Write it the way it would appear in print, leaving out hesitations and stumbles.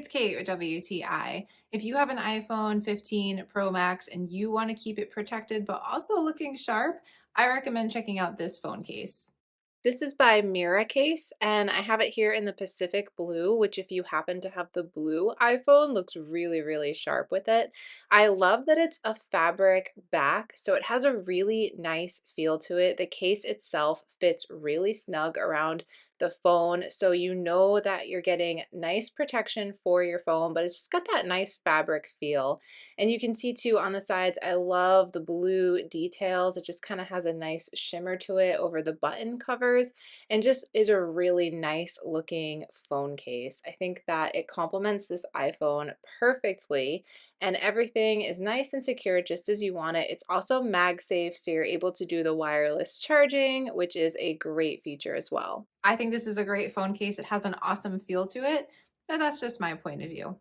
it's Kate or WTI. If you have an iPhone 15 Pro Max and you want to keep it protected but also looking sharp, I recommend checking out this phone case. This is by Miracase, and I have it here in the Pacific Blue, which if you happen to have the blue iPhone, looks really, really sharp with it. I love that it's a fabric back, so it has a really nice feel to it. The case itself fits really snug around the phone, so you know that you're getting nice protection for your phone, but it's just got that nice fabric feel. And you can see too on the sides, I love the blue details. It just kind of has a nice shimmer to it over the button covers and just is a really nice looking phone case. I think that it complements this iPhone perfectly and everything is nice and secure just as you want it. It's also MagSafe, so you're able to do the wireless charging, which is a great feature as well. I think this is a great phone case. It has an awesome feel to it, but that's just my point of view.